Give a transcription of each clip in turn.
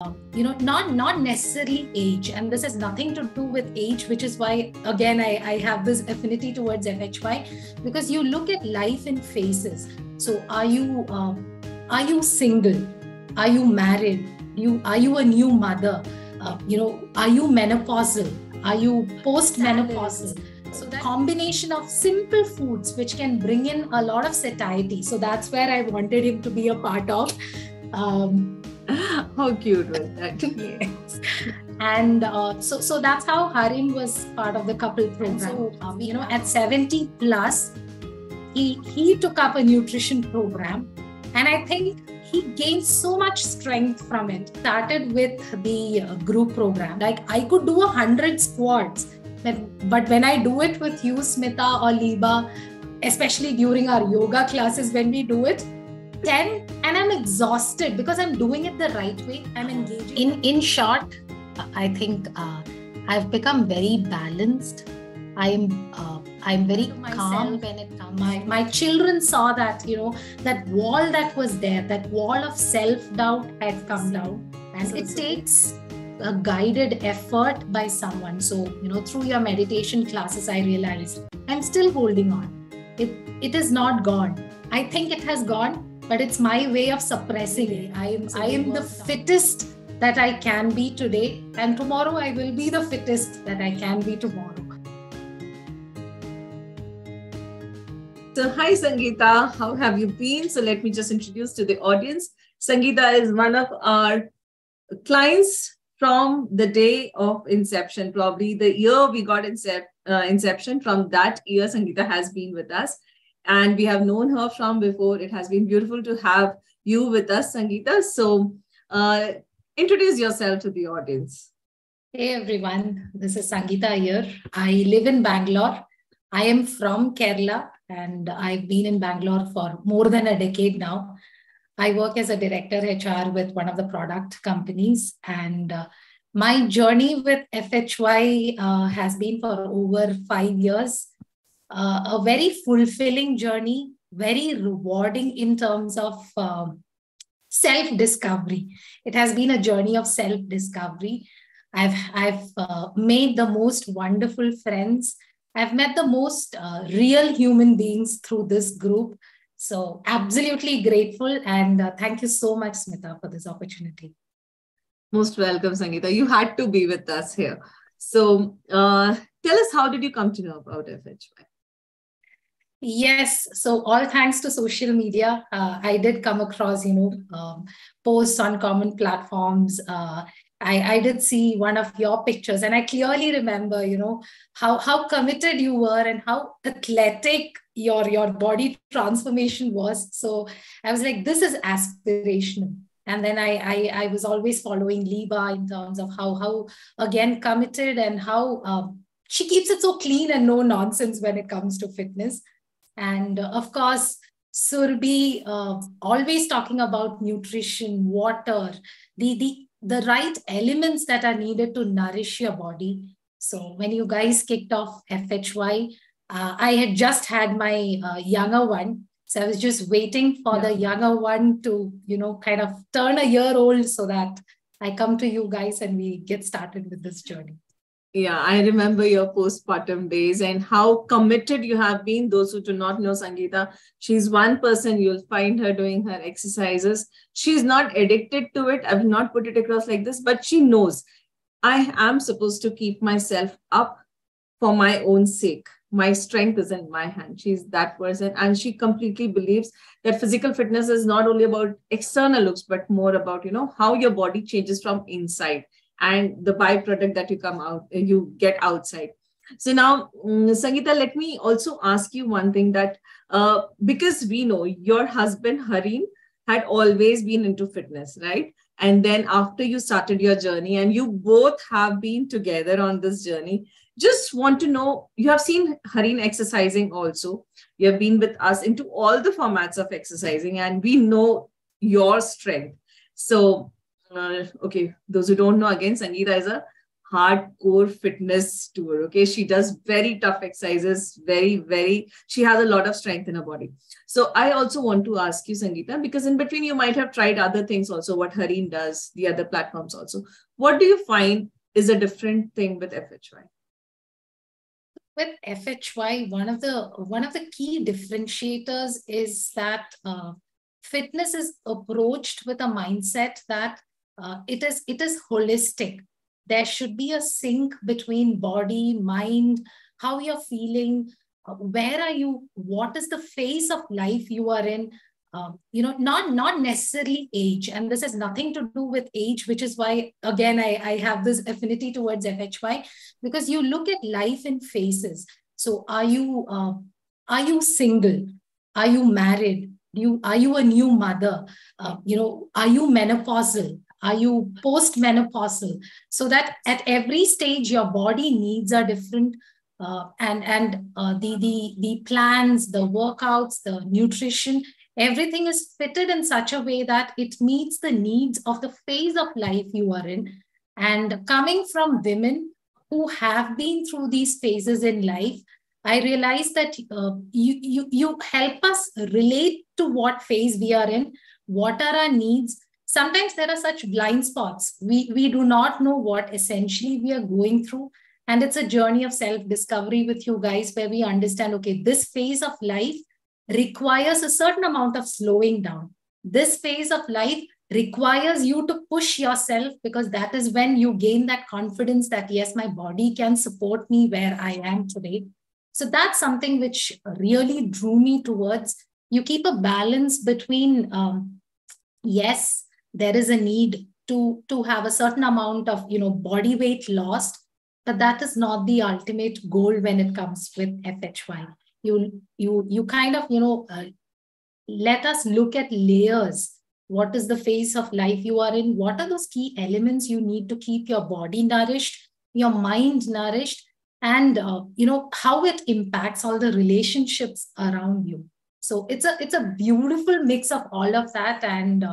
Not necessarily age, and this has nothing to do with age, which is why again I have this affinity towards FHY, because you look at life in phases. So are you single? Are you married? Are you a new mother? Are you menopausal? Are you post-menopausal? So that combination of simple foods which can bring in a lot of satiety. So that's where I wanted him to be a part of. How cute was that? Yes. And so that's how Harim was part of the couple program. So, at 70 plus, he took up a nutrition program, and I think he gained so much strength from it. Started with the group program. Like I could do 100 squats, but when I do it with you, Smita or Liba, especially during our yoga classes, when we do it, 10, and I'm exhausted because I'm doing it the right way. I'm engaging. In short, I think I've become very balanced. I'm very calm when it comes. My children saw that, that wall that was there, that wall of self-doubt had come down. And it takes a guided effort by someone. So, through your meditation classes, I realized I'm still holding on. It is not gone. I think it has gone, but it's my way of suppressing it. I am the fittest that I can be today, and tomorrow I will be the fittest that I can be tomorrow. So hi Sangeeta, how have you been? So let me just introduce to the audience. Sangeeta is one of our clients from the day of inception, probably the year we got inception. From that year, Sangeeta has been with us. And we have known her from before. It has been beautiful to have you with us, Sangeeta. So introduce yourself to the audience. Hey everyone, this is Sangeeta here. I live in Bangalore. I am from Kerala and I've been in Bangalore for more than a decade now. I work as a director HR with one of the product companies, and my journey with FHY has been for over 5 years. A very fulfilling journey, very rewarding in terms of self-discovery. It has been a journey of self-discovery. I've made the most wonderful friends. I've met the most real human beings through this group. So absolutely grateful. And thank you so much, Smita, for this opportunity. Most welcome, Sangeeta. You had to be with us here. So tell us, how did you come to know about FHY? Yes. So all thanks to social media. I did come across, posts on common platforms. I did see one of your pictures, and I clearly remember, how committed you were and how athletic your body transformation was. So I was like, this is aspirational. And then I was always following Liba in terms of how again, committed, and how she keeps it so clean and no nonsense when it comes to fitness. And of course, Surbi, always talking about nutrition, water, the right elements that are needed to nourish your body. So when you guys kicked off FHY, I had just had my younger one. So I was just waiting for the younger one to, kind of turn a year old so that I come to you guys and we get started with this journey. Yeah, I remember your postpartum days and how committed you have been. Those who do not know Sangeeta, she's one person, you'll find her doing her exercises. She's not addicted to it. I will not put it across like this, but she knows I am supposed to keep myself up for my own sake. My strength is in my hand. She's that person. And she completely believes that physical fitness is not only about external looks, but more about, how your body changes from inside and the byproduct that you get outside. So now, Sangeeta, let me also ask you one thing, that because we know your husband, Harim, had always been into fitness, right? And then after you started your journey, and you both have been together on this journey, just want to know, you have seen Harim exercising also. You have been with us into all the formats of exercising, and we know your strength. So, okay, those who don't know, again, Sangeeta is a hardcore fitness tour. Okay. She does very tough exercises, she has a lot of strength in her body. So I also want to ask you, Sangeeta, because in between you might have tried other things also, what Hareen does, the other platforms also. What do you find is a different thing with FHY? With FHY, one of the key differentiators is that fitness is approached with a mindset that it is holistic. There should be a sync between body, mind, how you're feeling, where are you, what is the phase of life you are in. Not necessarily age, and this has nothing to do with age, which is why again I have this affinity towards FHY, because you look at life in phases. So are you single? Are you married? Are you a new mother? Are you menopausal? Are you post-menopausal? So that at every stage your body needs are different, and the plans, the workouts, the nutrition, everything is fitted in such a way that it meets the needs of the phase of life you are in. And coming from women who have been through these phases in life, I realize that you help us relate to what phase we are in, what are our needs. Sometimes there are such blind spots. We do not know what essentially we are going through. And it's a journey of self-discovery with you guys where we understand, okay, this phase of life requires a certain amount of slowing down. This phase of life requires you to push yourself, because that is when you gain that confidence that, yes, my body can support me where I am today. So that's something which really drew me towards. You keep a balance between, yes, there is a need to have a certain amount of, body weight lost, but that is not the ultimate goal when it comes with FHY. You kind of, let us look at layers. What is the phase of life you are in? What are those key elements you need to keep your body nourished, your mind nourished, and how it impacts all the relationships around you. So it's a beautiful mix of all of that, and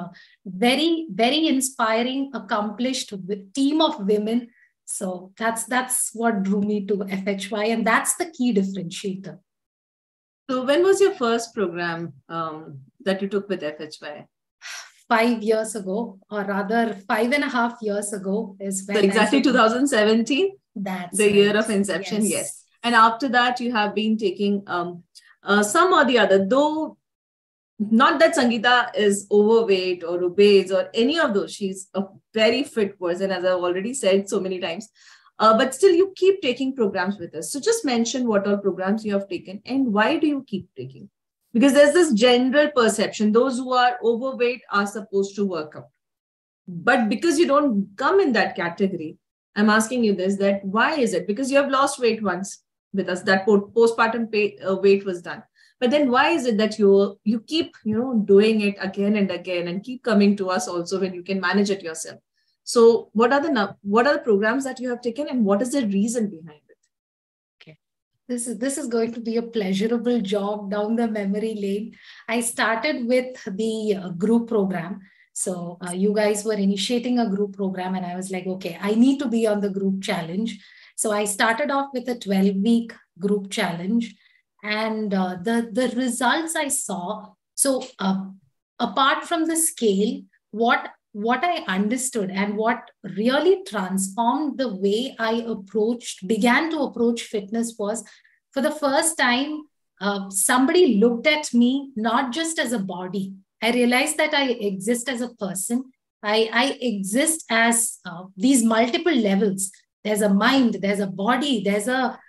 very, very inspiring, accomplished team of women. So that's what drew me to FHY, and that's the key differentiator. So when was your first program that you took with FHY? 5 years ago, or rather 5.5 years ago is when. So exactly 2017? That's the year of inception, yes. And after that, you have been taking some or the other, though not that Sangeeta is overweight or obese or any of those. She's a very fit person, as I've already said so many times. But still, you keep taking programs with us. So just mention what all programs you have taken and why do you keep taking? Because there's this general perception, those who are overweight are supposed to work out. But because you don't come in that category, I'm asking you this, that why is it? Because you have lost weight once with us, that postpartum weight was done. But then why is it that you keep, doing it again and again and keep coming to us also when you can manage it yourself? So what are the programs that you have taken and what is the reason behind it? Okay. This is going to be a pleasurable jog down the memory lane. I started with the group program. So you guys were initiating a group program and I was like, okay, I need to be on the group challenge. So I started off with a 12-week group challenge, and the results I saw. So apart from the scale, what I understood and what really transformed the way I began to approach fitness was, for the first time, somebody looked at me not just as a body. I realized that I exist as a person. I exist as these multiple levels. There's a mind, there's a body, there's a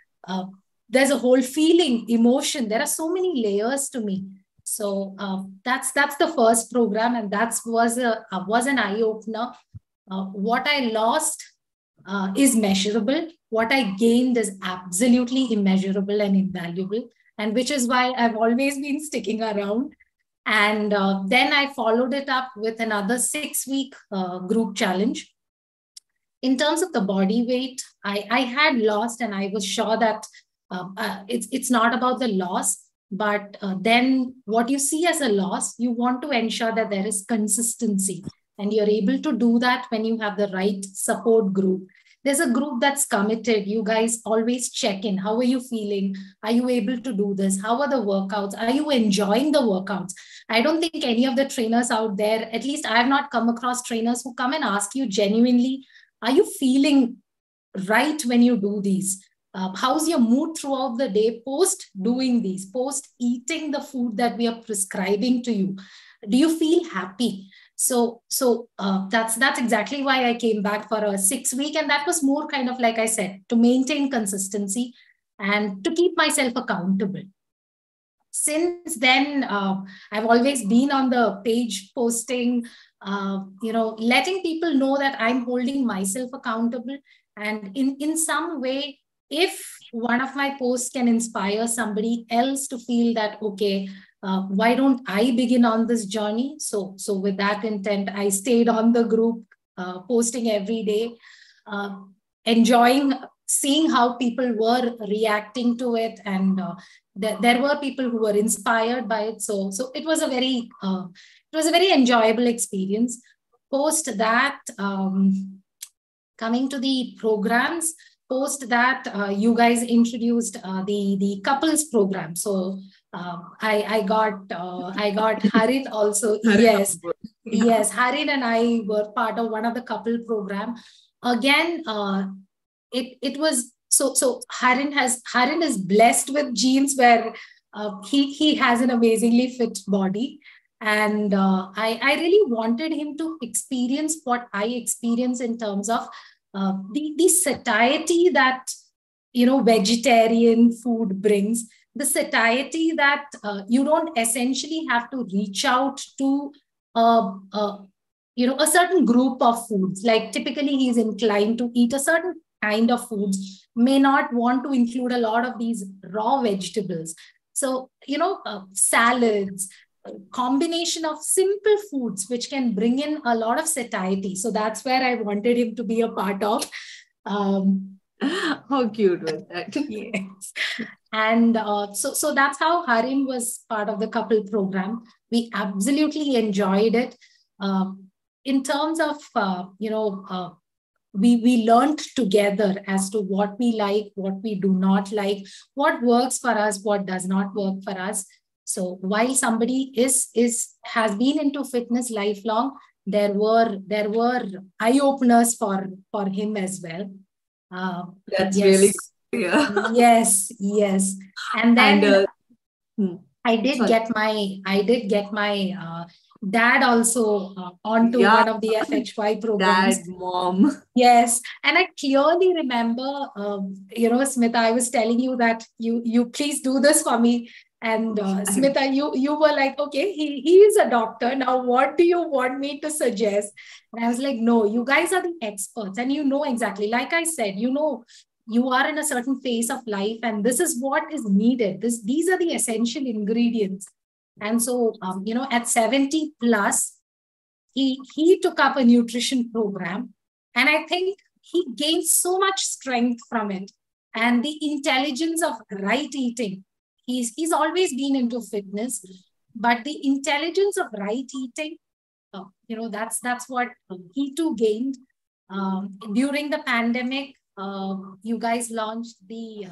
whole feeling, emotion. There are so many layers to me. So that's the first program, and that was an eye opener. What I lost is measurable. What I gained is absolutely immeasurable and invaluable, and which is why I've always been sticking around. And then I followed it up with another 6-week group challenge. In terms of the body weight, I had lost, and I was sure that it's not about the loss, but then what you see as a loss, you want to ensure that there is consistency, and you're able to do that when you have the right support group. There's a group that's committed. You guys always check in. How are you feeling? Are you able to do this? How are the workouts? Are you enjoying the workouts? I don't think any of the trainers out there, at least I have not come across trainers who come and ask you genuinely, are you feeling right when you do these? How's your mood throughout the day post doing these, post eating the food that we are prescribing to you? Do you feel happy? So that's exactly why I came back for a 6 week. And that was more kind of, like I said, to maintain consistency and to keep myself accountable. Since then, I've always been on the page posting, letting people know that I'm holding myself accountable. And in some way, if one of my posts can inspire somebody else to feel that, okay, why don't I begin on this journey? So with that intent, I stayed on the group, posting every day, enjoying seeing how people were reacting to it. And there were people who were inspired by it. So it was a very enjoyable experience. Post that, coming to the programs, post that, you guys introduced the couples program. So I got Harin also. Yes, yes, Harin and I were part of one of the couple program. Again, it was so Harin is blessed with genes where he has an amazingly fit body. And I really wanted him to experience what I experience in terms of the satiety that vegetarian food brings, the satiety that you don't essentially have to reach out to a certain group of foods. Like typically he's inclined to eat a certain kind of foods, may not want to include a lot of these raw vegetables. So salads, combination of simple foods which can bring in a lot of satiety. So that's where I wanted him to be a part of. How cute was that? Yes. And so that's how Harin was part of the couple program. We absolutely enjoyed it. In terms of, we learned together as to what we like, what we do not like, what works for us, what does not work for us. So while somebody has been into fitness lifelong, there were eye openers for him as well. That's really cool. Yeah. Yes. And then I did get my dad also onto one of the FHY programs. Dad, mom. Yes. And I clearly remember, Smita, I was telling you that you please do this for me. And Smita, you were like, okay, he is a doctor. Now, what do you want me to suggest? And I was like, no, you guys are the experts. And you know exactly, like I said, you are in a certain phase of life and this is what is needed. These are the essential ingredients. And so, at 70 plus, he took up a nutrition program. And I think he gained so much strength from it. And the intelligence of right eating. He's always been into fitness, but the intelligence of right eating, that's what he too gained. During the pandemic, you guys launched the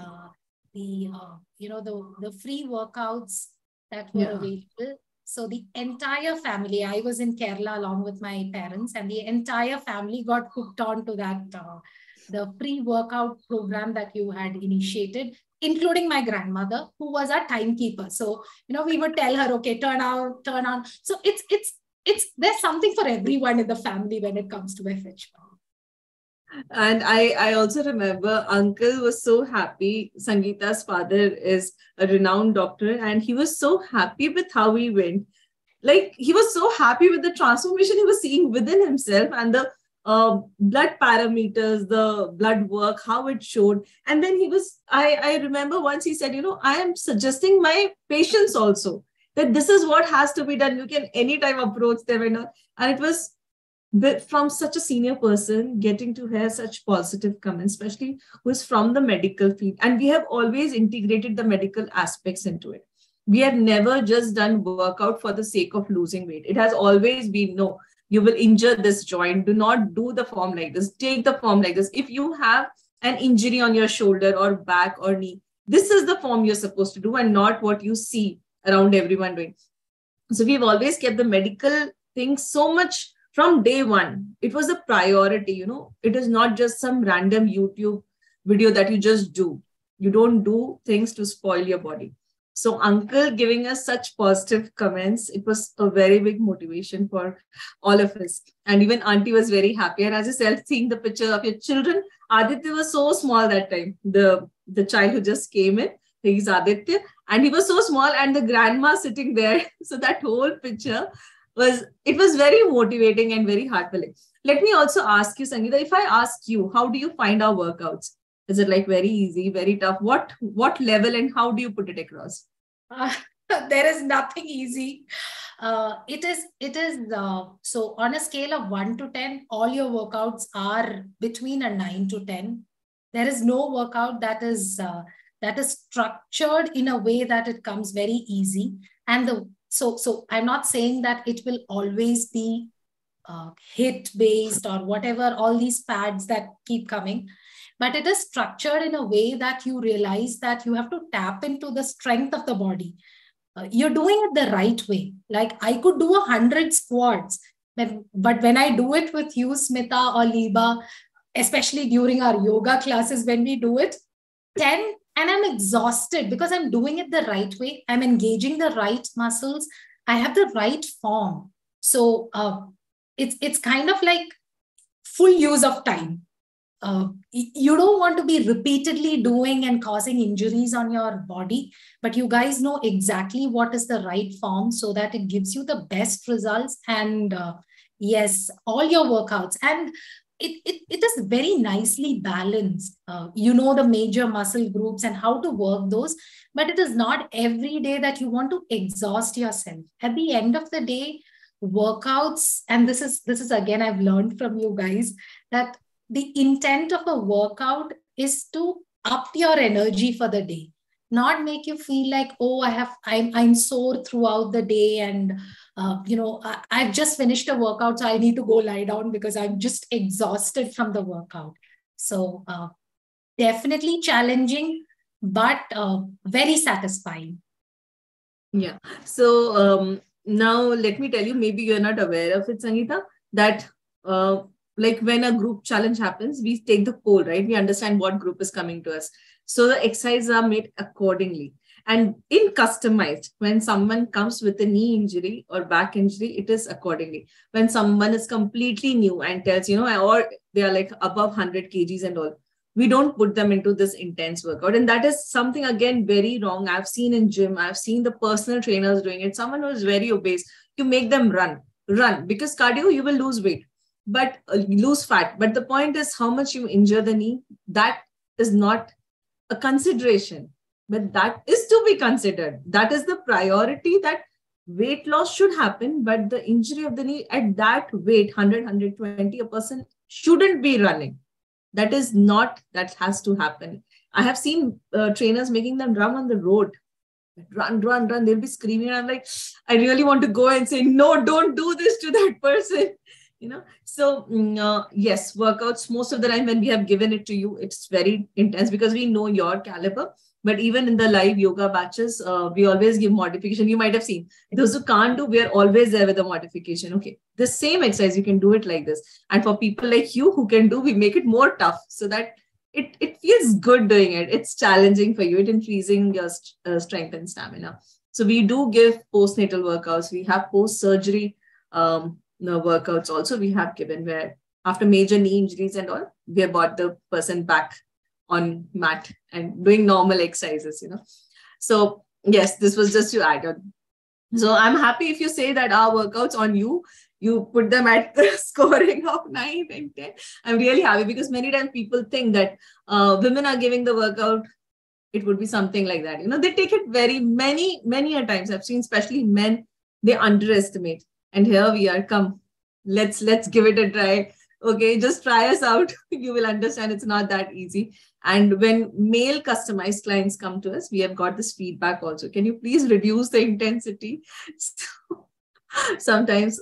free workouts that were available. So the entire family, I was in Kerala along with my parents, and the entire family got hooked on to that, the free workout program that you had initiated, including my grandmother, who was our timekeeper. So, we would tell her, okay, turn on. So there's something for everyone in the family when it comes to FHY. And I also remember uncle was so happy. Sangeeta's father is a renowned doctor and he was so happy with how we went. Like he was so happy with the transformation he was seeing within himself and the blood parameters, the blood work, how it showed. And then I remember once he said, I am suggesting my patients also that this is what has to be done. You can anytime approach them. And it was from such a senior person getting to hear such positive comments, especially who is from the medical field. And we have always integrated the medical aspects into it. We have never just done workout for the sake of losing weight. It has always been, no, you will injure this joint. Do not do the form like this. Take the form like this. If you have an injury on your shoulder or back or knee, this is the form you're supposed to do and not what you see around everyone doing. So we've always kept the medical thing so much from day one. It was a priority, you know. It is not just some random YouTube video that you just do. You don't do things to spoil your body. So uncle giving us such positive comments, it was a very big motivation for all of us. And even auntie was very happy. And as you said, seeing the picture of your children, Aditya was so small that time. The child who just came in, he's Aditya. And he was so small and the grandma sitting there. So that whole picture was very motivating and very heartfelt. Let me also ask you, Sangeeta, if I ask you, how do you find our workouts? Is it like very easy, very tough? What level and how do you put it across? There is nothing easy. It is so on a scale of 1 to 10, all your workouts are between a 9 to 10. There is no workout that is structured in a way that it comes very easy. And so I'm not saying that it will always be hit based or whatever, all these fads that keep coming. But it is structured in a way that you realize that you have to tap into the strength of the body. You're doing it the right way. Like I could do 100 squats, but when I do it with you, Smita or Liba, especially during our yoga classes, when we do it, 10, and I'm exhausted because I'm doing it the right way. I'm engaging the right muscles. I have the right form. So it's kind of like full use of time. You don't want to be repeatedly doing and causing injuries on your body, but you guys know exactly what is the right form so that it gives you the best results. And yes, all your workouts. And it is very nicely balanced. You know the major muscle groups and how to work those, but it is not every day that you want to exhaust yourself. At the end of the day, workouts, and this is again, I've learned from you guys that the intent of a workout is to up your energy for the day, not make you feel like, oh, I'm sore throughout the day and I've just finished a workout, so I need to go lie down because I'm just exhausted from the workout. So definitely challenging, but very satisfying. Yeah. So now let me tell you, maybe you're not aware of it, Sangeeta, that like when a group challenge happens, we take the poll, right? We understand what group is coming to us. So the exercises are made accordingly. And in customized, when someone comes with a knee injury or back injury, it is accordingly. When someone is completely new and tells, or they are like above 100 kgs and all, we don't put them into this intense workout. And that is something, again, very wrong. I've seen in gym, I've seen the personal trainers doing it. Someone who is very obese, you make them run, because cardio, you will lose weight, but lose fat. But the point is how much you injure the knee. That is not a consideration, but that is to be considered. That is the priority, that weight loss should happen, but the injury of the knee at that weight, 100, 120, a person shouldn't be running. That has to happen. I have seen trainers making them run on the road. Run. They'll be screaming. And I'm like, I really want to go and say, no, don't do this to that person. So yes, workouts, most of the time when we have given it to you, it's very intense because we know your caliber. But even in the live yoga batches, we always give modification. You might have seen those who can't do, we are always there with a modification. Okay, the same exercise, you can do it like this. And for people like you who can do, we make it more tough so that it feels good doing it. It's challenging for you. It increasing your strength and stamina. So we do give postnatal workouts. We have post-surgery workouts also we have given, where after major knee injuries and all, we have brought the person back on mat and doing normal exercises, So yes, this was just to add on. So I'm happy if you say that our workouts on you put them at the scoring of 9 and 10. I'm really happy because many times people think that women are giving the workout. It would be something like that. They take it very many a times. I've seen especially men, they underestimate. And here we are, come, let's give it a try. Okay, just try us out. You will understand it's not that easy. And when male customized clients come to us, we have got this feedback also. Can you please reduce the intensity? So sometimes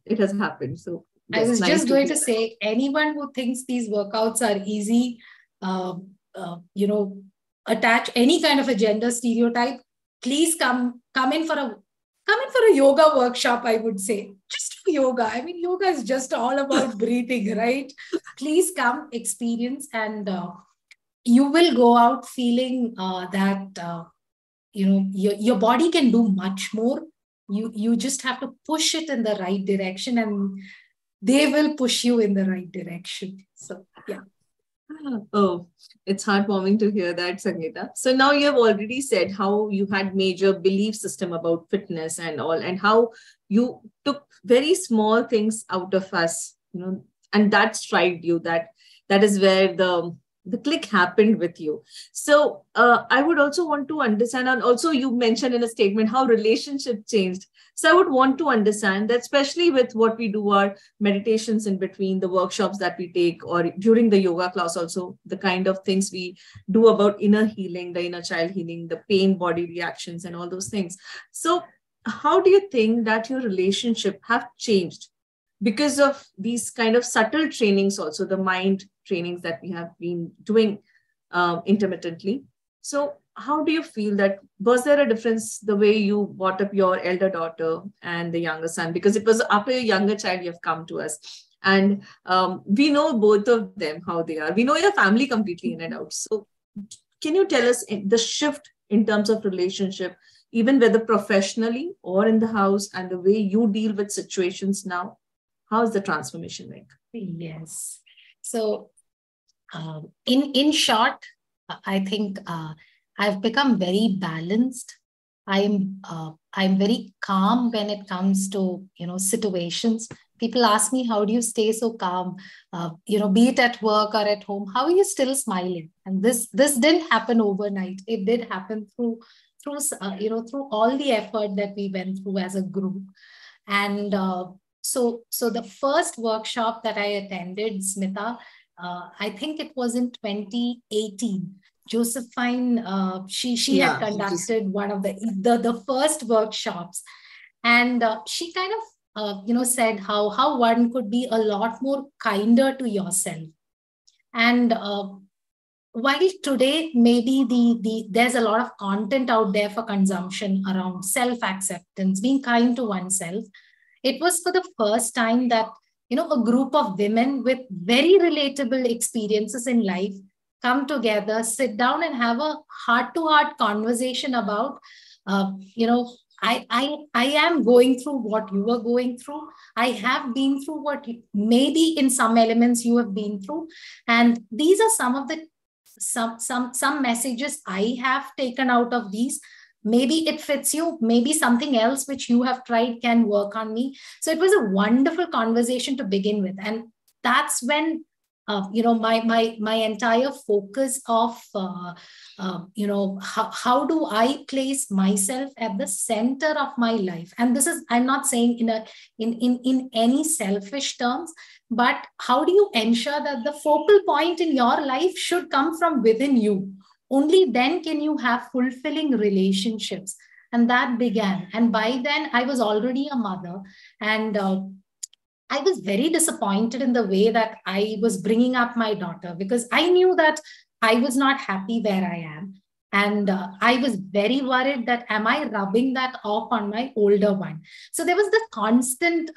it has happened. So I yes, was nice just to going hear to say, anyone who thinks these workouts are easy, uh, you know, attach any kind of a gender stereotype, please come in for a yoga workshop, I would say. Just do yoga. I mean, yoga is just all about breathing, right? Please come, experience, and you will go out feeling that your body can do much more. You just have to push it in the right direction, and they will push you in the right direction. So yeah. Oh, it's heartwarming to hear that, Sangeeta. So now you have already said how you had major belief system about fitness and all, and how you took very small things out of us, and that strived you. That is where the click happened with you. So I would also want to understand, and also you mentioned in a statement how relationship changed. So I would want to understand that, especially with what we do, our meditations in between, the workshops that we take, or during the yoga class, also the kind of things we do about inner healing, the inner child healing, the pain body reactions, and all those things. So how do you think that your relationship have changed because of these kind of subtle trainings, also the mind trainings that we have been doing intermittently? So how do you feel that, was there a difference the way you brought up your elder daughter and the younger son? Because it was after your younger child you have come to us, and we know both of them, how they are. We know your family completely in and out. So can you tell us the shift in terms of relationship, even whether professionally or in the house, and the way you deal with situations now? How is the transformation like? Yes. So in short, I think I've become very balanced. I'm very calm when it comes to situations. People ask me, how do you stay so calm? Be it at work or at home, how are you still smiling? And this didn't happen overnight. It did happen through all the effort that we went through as a group. And so the first workshop that I attended, Smita, I think it was in 2018. Josephine, she had conducted one of the first workshops, and she kind of said how one could be a lot more kinder to yourself. And while today maybe there's a lot of content out there for consumption around self-acceptance, being kind to oneself, it was for the first time that a group of women with very relatable experiences in life come together, sit down, and have a heart-to-heart conversation about, I am going through what you are going through. I have been through what maybe in some elements you have been through, and these are some of the some messages I have taken out of these. Maybe it fits you, maybe something else which you have tried can work on me. So it was a wonderful conversation to begin with, and that's when my entire focus of how do I place myself at the center of my life. And this is, I'm not saying in any selfish terms, but how do you ensure that the focal point in your life should come from within you? Only then can you have fulfilling relationships. And that began. And by then I was already a mother, and I was very disappointed in the way that I was bringing up my daughter, because I knew that I was not happy where I am. And I was very worried that, am I rubbing that off on my older one? So there was this constant,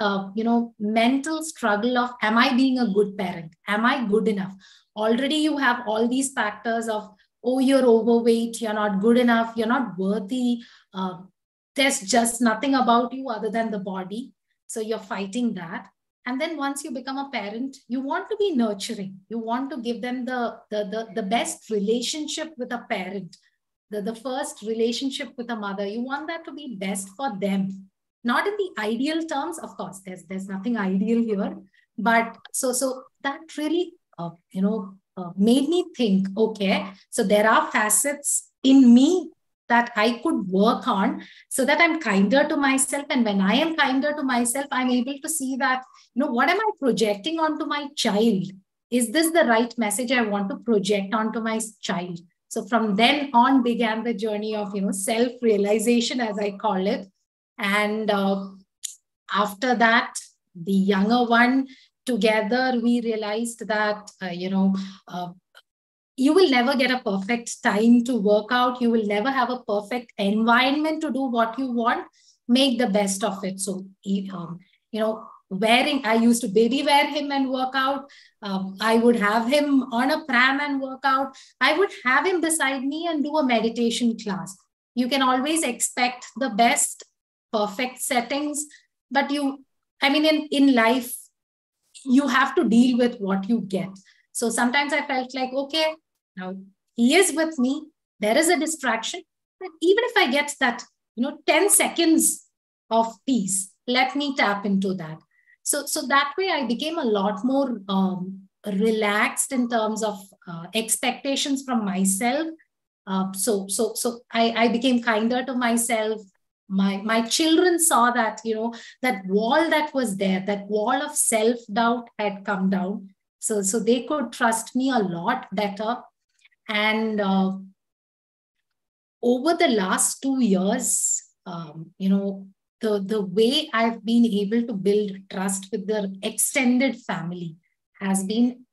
mental struggle of, am I being a good parent? Am I good enough? Already you have all these factors of, oh, you're overweight, you're not good enough, you're not worthy. There's just nothing about you other than the body. So you're fighting that. And then once you become a parent, you want to be nurturing. You want to give them the best relationship with a parent, the first relationship with a mother. You want that to be best for them. Not in the ideal terms, of course, there's nothing ideal here. But so that really, made me think, okay, so there are facets in me that I could work on so that I'm kinder to myself. And when I am kinder to myself, I'm able to see that, what am I projecting onto my child? Is this the right message I want to project onto my child? So from then on began the journey of, self-realization, as I call it. And after that, the younger one, together, we realized that, you will never get a perfect time to work out. You will never have a perfect environment to do what you want. Make the best of it. So, I used to baby wear him and work out. I would have him on a pram and work out. I would have him beside me and do a meditation class. You can always expect the best, perfect settings, but in life, you have to deal with what you get. So sometimes I felt like, okay, now he is with me. There is a distraction. But even if I get that, 10 seconds of peace, let me tap into that. So that way I became a lot more relaxed in terms of expectations from myself. So I became kinder to myself. My children saw that, that wall that was there, that wall of self-doubt had come down. So they could trust me a lot better. And over the last 2 years, the way I've been able to build trust with the extended family has been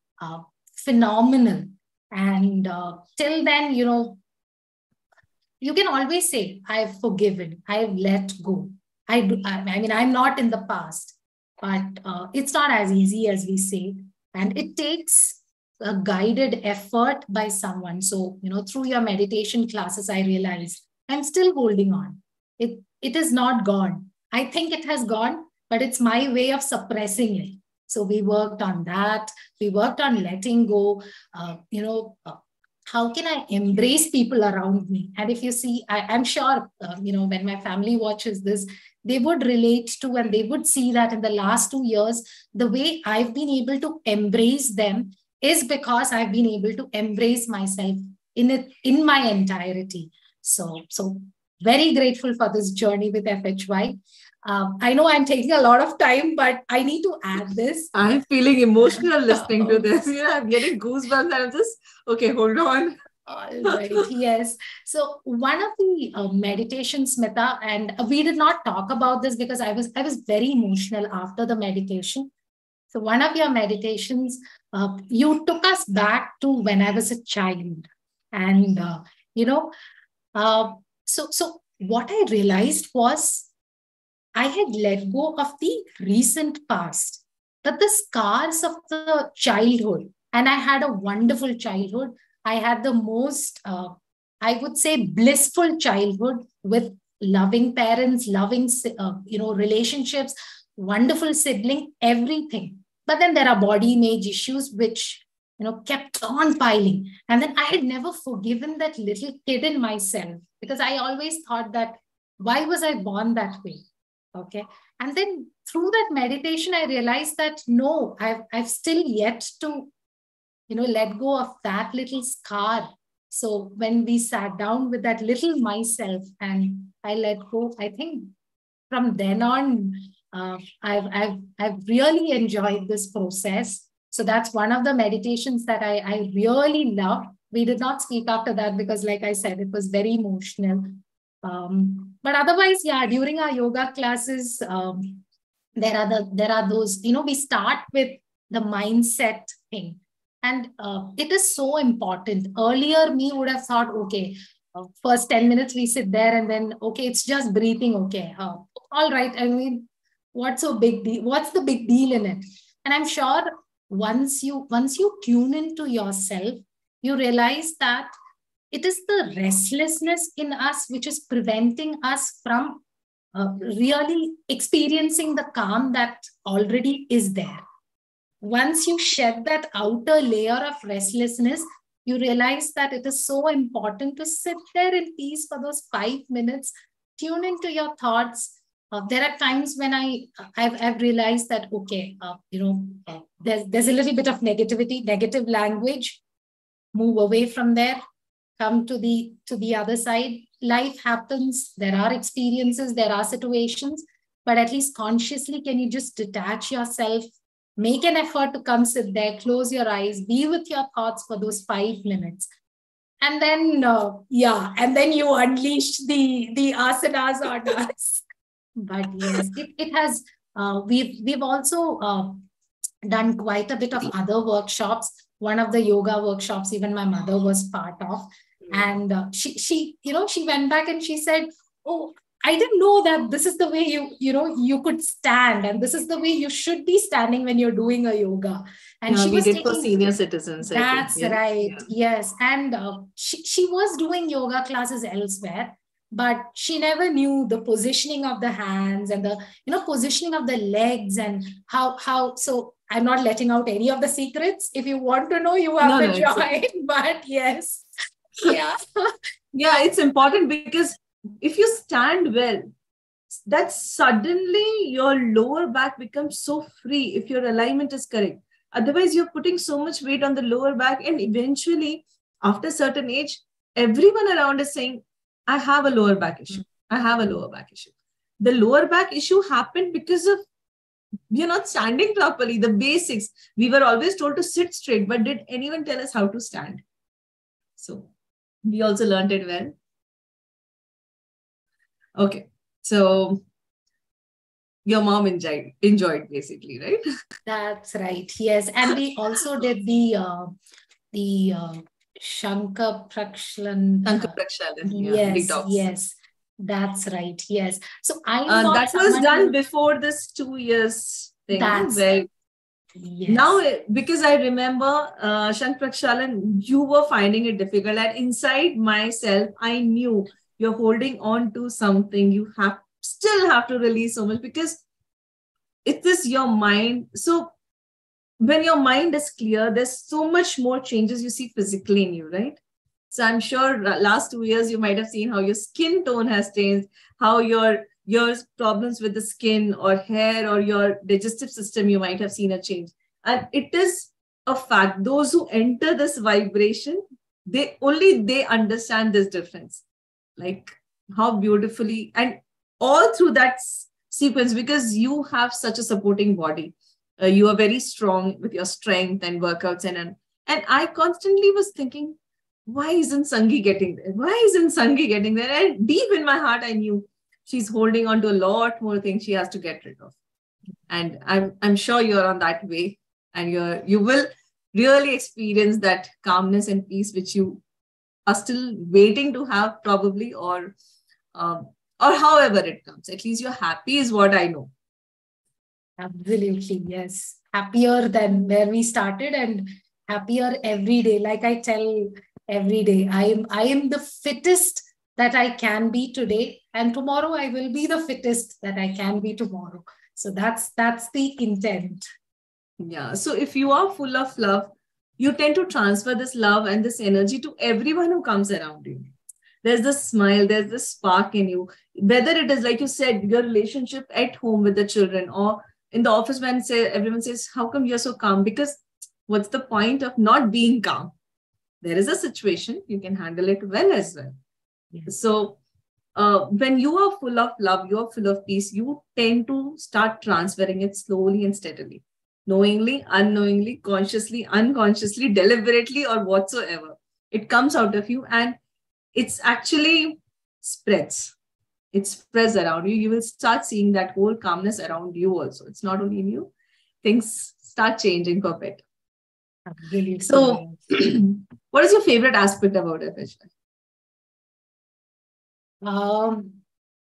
phenomenal. And till then, you can always say, I've forgiven, I've let go. I'm not in the past, but it's not as easy as we say. And it takes a guided effort by someone. So, through your meditation classes, I realized I'm still holding on. It is not gone. I think it has gone, but it's my way of suppressing it. So we worked on that. We worked on letting go. How can I embrace people around me? And if you see, I'm sure, when my family watches this, they would relate to, and they would see that in the last 2 years, the way I've been able to embrace them is because I've been able to embrace myself in my entirety. So very grateful for this journey with FHY. I know I'm taking a lot of time, but I need to add this. I'm feeling emotional listening to this. I'm getting goosebumps. And I'm just, okay, hold on. All right. Yes. So one of the meditations, Smita, and we did not talk about this because I was very emotional after the meditation. So one of your meditations, you took us back to when I was a child, and so what I realized was I had let go of the recent past, but the scars of the childhood, and I had a wonderful childhood. I had the most, I would say, blissful childhood with loving parents, loving, relationships, wonderful sibling, everything. But then there are body image issues, which, kept on piling. And then I had never forgiven that little kid in myself, because I always thought that, why was I born that way? Okay. And then through that meditation, I realized that, no, I've still yet to, let go of that little scar. So when we sat down with that little myself and I let go, I think from then on, I've really enjoyed this process. So that's one of the meditations that I really love. We did not speak after that because, like I said, it was very emotional. But otherwise, yeah, during our yoga classes, there are those, we start with the mindset thing. And it is so important. Earlier, me would have thought, okay, first 10 minutes we sit there and then, okay, it's just breathing. Okay. All right. What's so big deal? What's the big deal in it? And I'm sure once you tune into yourself, you realize that it is the restlessness in us which is preventing us from really experiencing the calm that already is there. Once you shed that outer layer of restlessness, you realize that it is so important to sit there in peace for those 5 minutes, tune into your thoughts. There are times when I've realized that, okay, there's a little bit of negativity, negative language, move away from there, come to the other side. Life happens. There are experiences, there are situations, but at least consciously, can you just detach yourself, make an effort to come sit there, close your eyes, be with your thoughts for those 5 minutes. And then, and then you unleash the asanas on us. But yes, it has we've also done quite a bit of other workshops. One of the yoga workshops, even my mother was part of. And she went back and she said, oh, I didn't know that this is the way you could stand, and this is the way you should be standing when you're doing a yoga. And yeah, she was taking for senior citizens. That's right. Yeah. Yes. And she was doing yoga classes elsewhere, but she never knew the positioning of the hands and the positioning of the legs and how. So I'm not letting out any of the secrets. If you want to know, you have to join. But yes, yeah, yeah, it's important because if you stand well, that suddenly your lower back becomes so free if your alignment is correct. Otherwise, you're putting so much weight on the lower back, and eventually, after a certain age, everyone around is saying, I have a lower back issue. I have a lower back issue. The lower back issue happened because of you're not standing properly. The basics. We were always told to sit straight, but did anyone tell us how to stand? So we also learned it well. Okay. So your mom enjoyed basically, right? That's right. Yes. And we also did the Shankar Prakshalan. Yes, detox. Yes. That's right. Yes. So that was done before this 2 years thing. That's where yes. Now, because I remember Shankar Prakshalan, you were finding it difficult, and inside myself, I knew you're holding on to something. You still have to release so much because it is your mind. So when your mind is clear, there's so much more changes you see physically in you, right? So I'm sure last 2 years, you might have seen how your skin tone has changed, how your problems with the skin or hair or your digestive system, you might have seen a change. And it is a fact. Those who enter this vibration, they understand this difference. Like how beautifully, and all through that sequence, because you have such a supporting body. You are very strong with your strength and workouts. And I constantly was thinking, why isn't Sangi getting there? Why isn't Sangi getting there? And deep in my heart, I knew she's holding on to a lot more things she has to get rid of. And I'm sure you're on that way. And you will really experience that calmness and peace, which you are still waiting to have probably, or however it comes. At least you're happy is what I know. Absolutely, yes. Happier than where we started and happier every day. Like I tell every day, I am the fittest that I can be today, and tomorrow I will be the fittest that I can be tomorrow. So that's the intent. Yeah. So if you are full of love, you tend to transfer this love and this energy to everyone who comes around you. There's this smile, there's this spark in you. Whether it is, like you said, your relationship at home with the children, or in the office when everyone says, how come you're so calm? Because what's the point of not being calm? There is a situation, you can handle it well as well. Yes. So when you are full of love, you are full of peace, you tend to start transferring it slowly and steadily. Knowingly, unknowingly, consciously, unconsciously, deliberately, or whatsoever. It comes out of you and it's actually spreads. It spreads around you. You will start seeing that whole calmness around you also. It's not only in you. Things start changing for better. Really. So, what is your favorite aspect about FHY?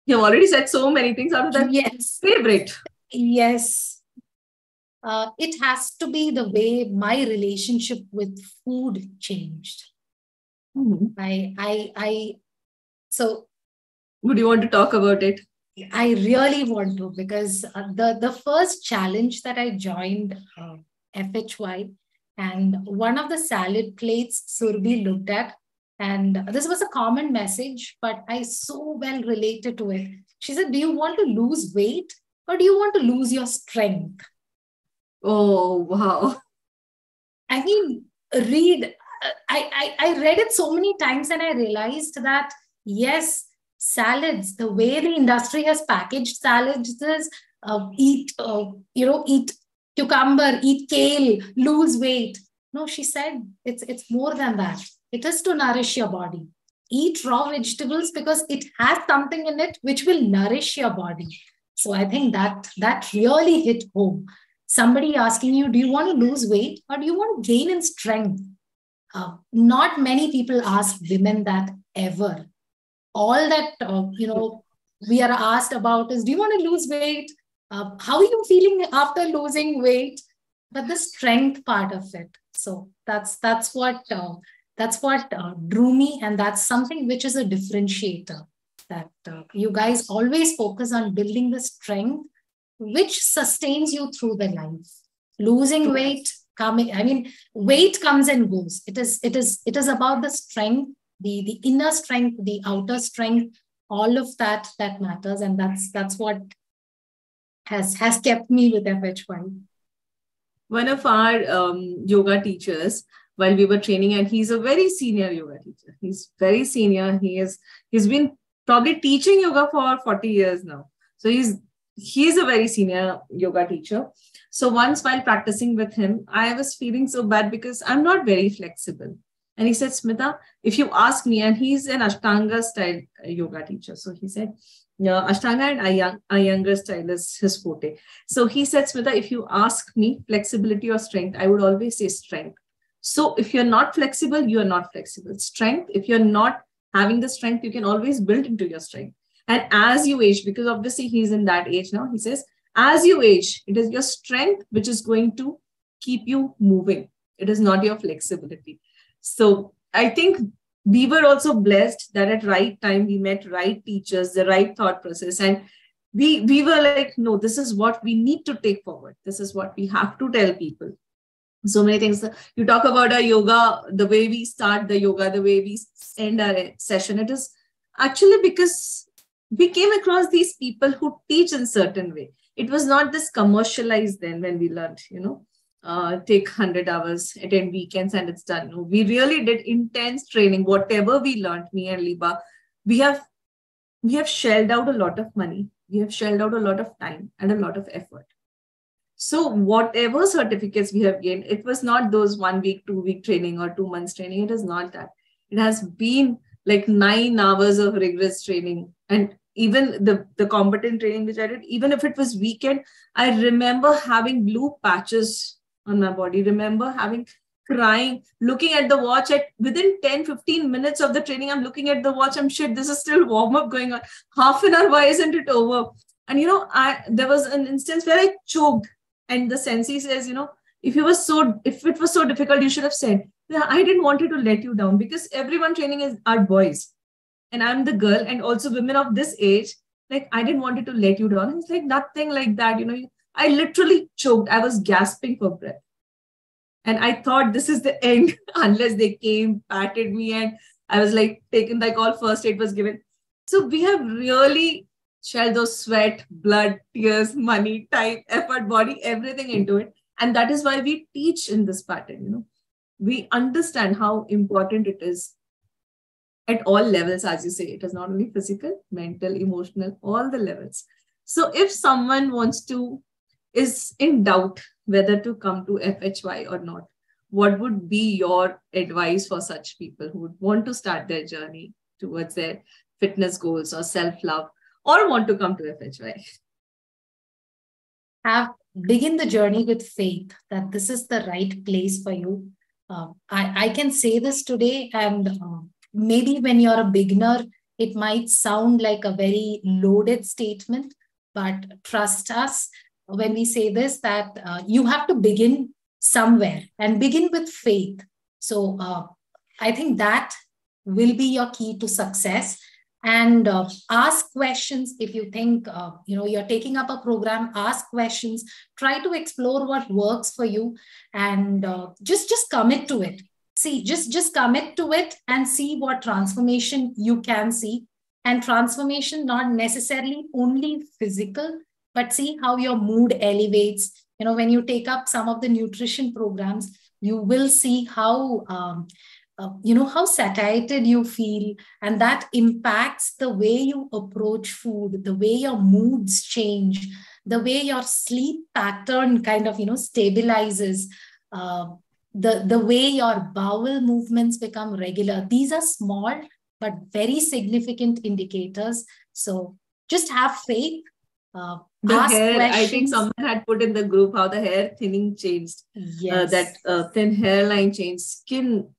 You've already said so many things out of that. Yes. Favorite. Yes. It has to be the way my relationship with food changed. Mm-hmm. So would you want to talk about it? I really want to, because the first challenge that I joined FHY, and one of the salad plates Surbi looked at, and this was a common message, but I so well related to it. She said, do you want to lose weight or do you want to lose your strength? Oh, wow. I mean, I read it so many times and I realized that, yes, salads, the way the industry has packaged salads is eat cucumber, eat kale, lose weight. No, she said it's more than that. It is to nourish your body. Eat raw vegetables because it has something in it which will nourish your body. So I think that really hit home. Somebody asking you, do you want to lose weight or do you want to gain in strength? Not many people ask women that ever. All that, we are asked about is, do you want to lose weight? How are you feeling after losing weight? But the strength part of it. So that's what drew me, and that's something which is a differentiator. That you guys always focus on building the strength which sustains you through the life. Losing weight, weight comes and goes. It is about the strength, the inner strength, the outer strength, all of that matters, and that's what has kept me with FHY. One of our yoga teachers, while we were training, and he's a very senior yoga teacher. He's very senior. He's been probably teaching yoga for 40 years now. So he's a very senior yoga teacher. So once while practicing with him, I was feeling so bad because I'm not very flexible. And he said, Smita, if you ask me, and he's an Ashtanga style yoga teacher. So he said, Ashtanga and Iyengar style is his forte. So he said, Smita, if you ask me flexibility or strength, I would always say strength. So if you're not flexible, you are not flexible. Strength, if you're not having the strength, you can always build into your strength. And as you age, because obviously he's in that age now, he says, as you age, it is your strength which is going to keep you moving. It is not your flexibility. So I think we were also blessed that at right time, we met right teachers, the right thought process. And we were like, no, this is what we need to take forward. This is what we have to tell people. So many things. You talk about our yoga, the way we start the yoga, the way we end our session. It is actually because we came across these people who teach in a certain way. It was not this commercialized then when we learned, take 100 hours, attend weekends, and it's done. No, we really did intense training. Whatever we learned, me and Liba, we have shelled out a lot of money. We have shelled out a lot of time and a lot of effort. So whatever certificates we have gained, it was not those 1 week, 2 week training or 2 months training. It is not that. It has been like 9 hours of rigorous training. And even the competent training which I did, even if it was weekend, I remember having blue patches on my body, remember crying, looking at the watch within 10-15 minutes of the training, I'm looking at the watch, I'm shit, this is still warm up going on. Half an hour, why isn't it over? And, there was an instance where I choked. And the sensei says, if it was so difficult, you should have said, I didn't want you to let you down, because everyone training are boys. And I'm the girl, and also women of this age, like, I didn't want it to let you down. It's like nothing like that. I literally choked. I was gasping for breath. And I thought this is the end unless they came, patted me, and I was like taken, like all first aid was given. So we have really shelled those sweat, blood, tears, money, time, effort, body, everything into it. And that is why we teach in this pattern. We understand how important it is at all levels, as you say. It is not only physical, mental, emotional, all the levels. So if someone is in doubt whether to come to FHY or not, what would be your advice for such people who would want to start their journey towards their fitness goals or self-love, or want to come to FHY? Begin the journey with faith that this is the right place for you. I can say this today, and maybe when you're a beginner, it might sound like a very loaded statement, but trust us when we say this, that you have to begin somewhere and begin with faith. So I think that will be your key to success. And ask questions. If you think you're taking up a program, ask questions, try to explore what works for you, and just commit to it. See, just commit to it and see what transformation you can see. And transformation not necessarily only physical, but see how your mood elevates. When you take up some of the nutrition programs, you will see how how satiated you feel, and that impacts the way you approach food, the way your moods change, the way your sleep pattern kind of stabilizes, the way your bowel movements become regular. These are small but very significant indicators. So just have faith, The ask hair, questions. I think someone had put in the group how the hair thinning changed. Yes. That thin hairline changed,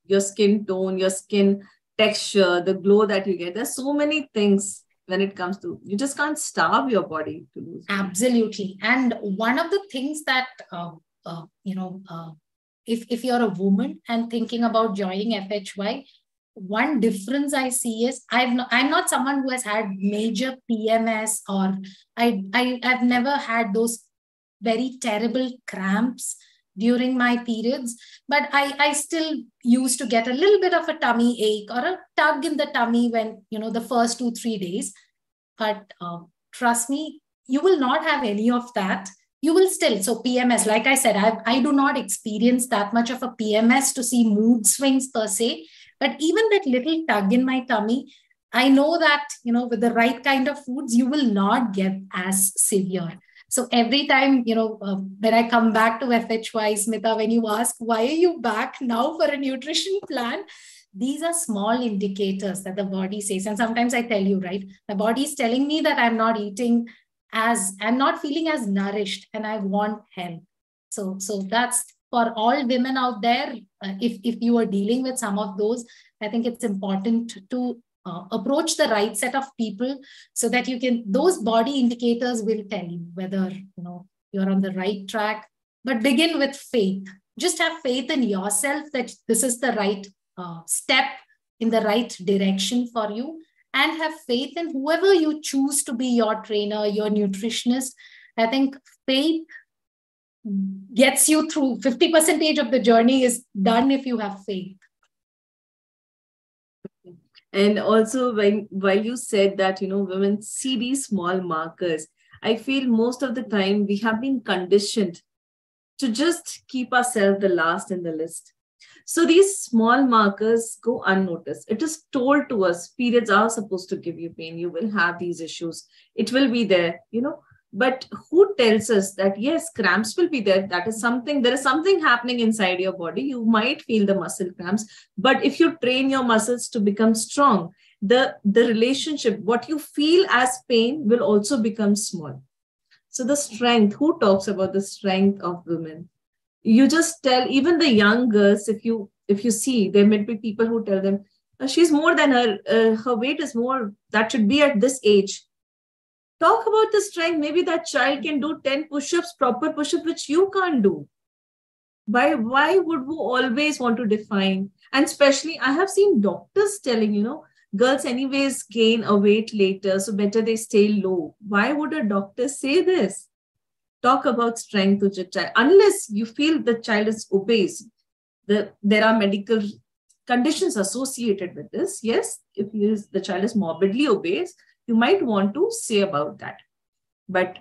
your skin tone, your skin texture, the glow that you get. There's so many things when it comes to, you just can't starve your body to lose weight. Absolutely. And one of the things that, if you're a woman and thinking about joining FHY, one difference I see is I'm not someone who has had major PMS, or I've never had those very terrible cramps during my periods, but I still used to get a little bit of a tummy ache or a tug in the tummy when, the first 2-3 days. But trust me, you will not have any of that. You will still, so PMS, like I said, I do not experience that much of a PMS to see mood swings per se. But even that little tug in my tummy, I know that, with the right kind of foods, you will not get as severe. So every time, when I come back to FHY, Smita, when you ask, why are you back now for a nutrition plan? These are small indicators that the body says. And sometimes I tell you, right, the body is telling me that I'm not feeling as nourished and I want help. So that's for all women out there. If you are dealing with some of those, I think it's important to approach the right set of people so that those body indicators will tell you whether, you're on the right track. But begin with faith. Just have faith in yourself that this is the right step in the right direction for you, and have faith in whoever you choose to be your trainer, your nutritionist. I think faith gets you through 50% of the journey is done if you have faith. And also, while you said that, women see these small markers, I feel most of the time we have been conditioned to just keep ourselves the last in the list. So these small markers go unnoticed. It is told to us, periods are supposed to give you pain. You will have these issues. It will be there, But who tells us that, yes, cramps will be there? There is something happening inside your body. You might feel the muscle cramps, but if you train your muscles to become strong, the relationship, what you feel as pain will also become small. So the strength, who talks about the strength of women? You just tell even the young girls, if you see, there may be people who tell them, she's more than her weight is more, that should be at this age. Talk about the strength. Maybe that child can do 10 push-ups, proper push-ups, which you can't do. Why would we always want to define? And especially, I have seen doctors telling, girls anyways gain a weight later, so better they stay low. Why would a doctor say this? Talk about strength to your child. Unless you feel the child is obese, there are medical conditions associated with this. Yes, if the child is morbidly obese, you might want to say about that. But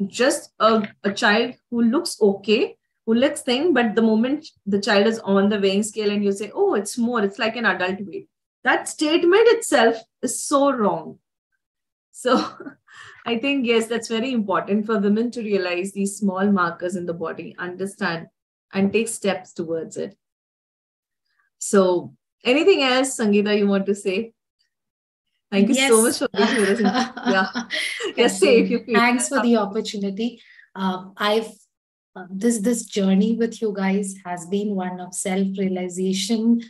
just a child who looks okay, who looks thin, but the moment the child is on the weighing scale and you say, oh, it's more, it's like an adult weight. That statement itself is so wrong. So I think, yes, that's very important for women to realize these small markers in the body, understand, and take steps towards it. So anything else, Sangeeta, you want to say? Thank you so much for being with us. Yeah. Yes, say if you feel. Thanks for the opportunity. This journey with you guys has been one of self-realization,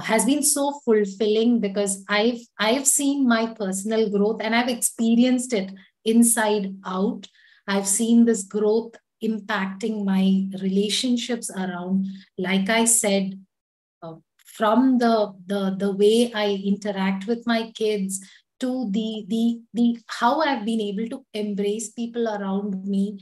has been so fulfilling because I've seen my personal growth and I've experienced it inside out. I've seen this growth impacting my relationships around, like I said, from the way I interact with my kids to the how I've been able to embrace people around me,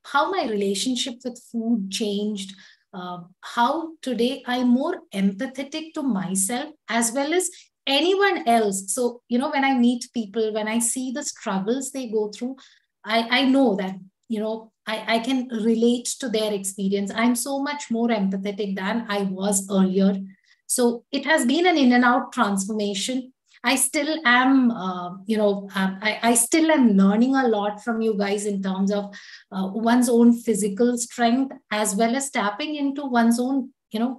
how my relationship with food changed, how today I'm more empathetic to myself as well as anyone else. So, when I meet people, when I see the struggles they go through, I know that, I can relate to their experience. I'm so much more empathetic than I was earlier. So it has been an in and out transformation. I still am, I still am learning a lot from you guys in terms of one's own physical strength, as well as tapping into one's own,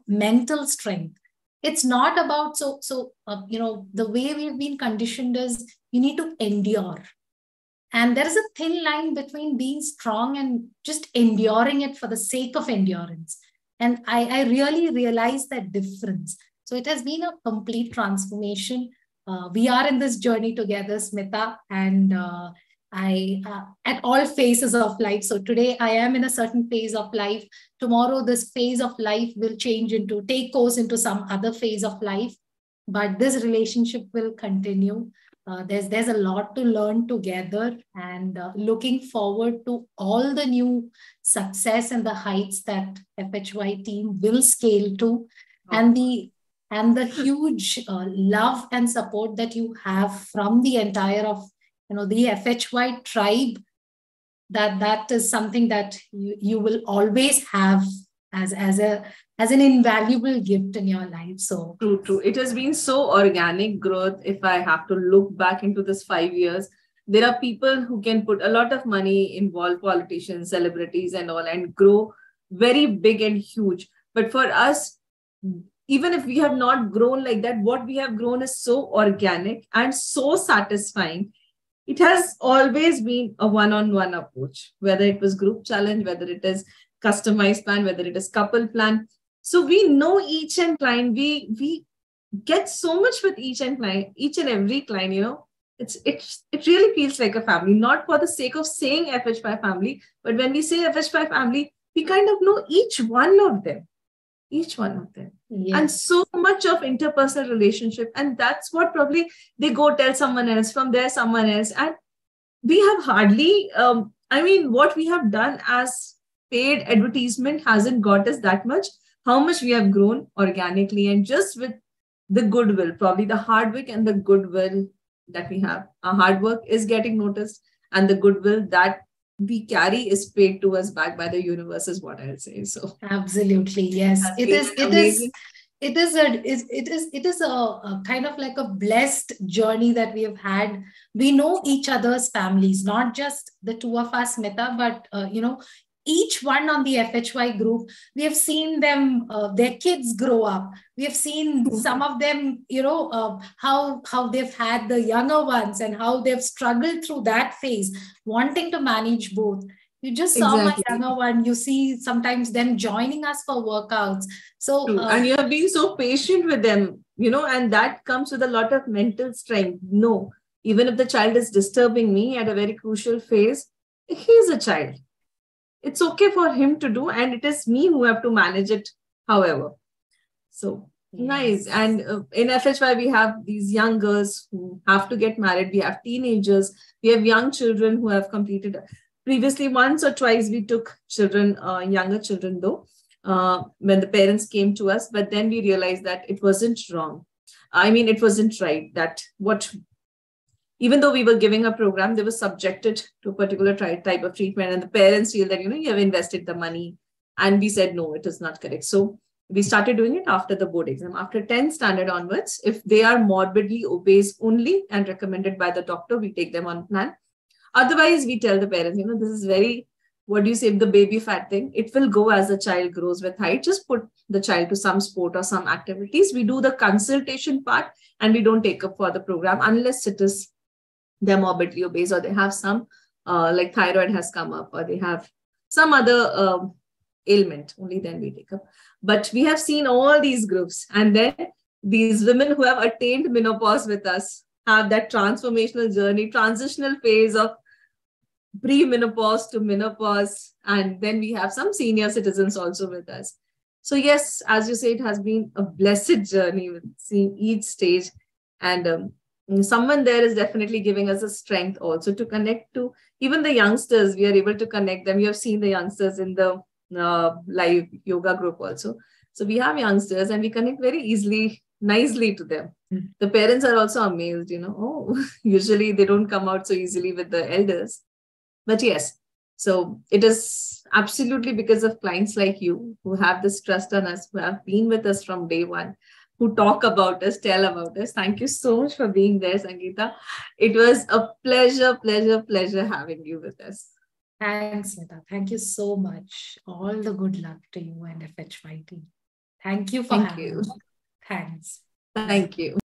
mental strength. It's not about, the way we've been conditioned is you need to endure. And there is a thin line between being strong and just enduring it for the sake of endurance. And I really realized that difference. So it has been a complete transformation. We are in this journey together, Smita, and I at all phases of life. So today I am in a certain phase of life. Tomorrow this phase of life will change into, take course into some other phase of life. But this relationship will continue. There's a lot to learn together, and looking forward to all the new success and the heights that FHY team will scale to, and the huge love and support that you have from the entire of the FHY tribe. That is something that you will always have as an invaluable gift in your life. So true. It has been so organic growth. If I have to look back into this 5 years, there are people who can put a lot of money, involve politicians, celebrities, and all, and grow very big and huge. But for us, even if we have not grown like that, what we have grown is so organic and so satisfying. It has always been a one-on-one approach, whether it was group challenge, whether it is customized plan, whether it is couple plan. So we know each and client, we get so much with each and every client, it really feels like a family, not for the sake of saying FHY family, but when we say FHY family, we kind of know each one of them. Yes. And so much of interpersonal relationship. And that's what probably they go tell someone else, from there someone else. And we have hardly, what we have done as paid advertisement hasn't got us that much. How much we have grown organically, and just with the goodwill, probably the hard work and the goodwill that we have. Our hard work is getting noticed, and the goodwill that we carry is paid to us back by the universe, is what I'll say. So absolutely, yes, it is a kind of like a blessed journey that we have had. We know each other's families, not just the two of us, Smita, but each one on the FHY group. We have seen them, their kids grow up. We have seen some of them, how they've had the younger ones and how they've struggled through that phase, wanting to manage both. You just saw my younger one. You see sometimes them joining us for workouts. So and you have been so patient with them, and that comes with a lot of mental strength. No, even if the child is disturbing me at a very crucial phase, he is a child. It's okay for him to do, and it is me who have to manage it, however. So nice. And in FHY, we have these young girls who have to get married. We have teenagers. We have young children who have completed. Previously, once or twice, we took children, younger children though, when the parents came to us. But then we realized that it wasn't wrong. It wasn't right. Even though we were giving a program, they were subjected to a particular type of treatment, and the parents feel that, you have invested the money. And we said, no, it is not correct. So we started doing it after the board exam, after 10th standard onwards. If they are morbidly obese only and recommended by the doctor, we take them on plan. Otherwise, we tell the parents, this is very, the baby fat thing. It will go as the child grows with height. Just put the child to some sport or some activities. We do the consultation part, and we don't take up for the program unless it is they're morbidly obese, or they have some like thyroid has come up, or they have some other ailment. Only then we take up. But we have seen all these groups, and then these women who have attained menopause with us have that transformational journey, transitional phase of pre-menopause to menopause. And then we have some senior citizens also with us. So yes, as you say, it has been a blessed journey with seeing each stage. And someone there is definitely giving us a strength also to connect to even the youngsters. We are able to connect them. You have seen the youngsters in the live yoga group also. So we have youngsters, and we connect very easily, nicely to them. The parents are also amazed, usually they don't come out so easily with the elders. But yes, so it is absolutely because of clients like you who have this trust on us, who have been with us from day one, who talk about us, tell about us. Thank you so much for being there, Sangeeta. It was a pleasure having you with us. Thanks, Smita. Thank you so much. All the good luck to you and FHY team. Thank you for having me. Thanks. Thank you.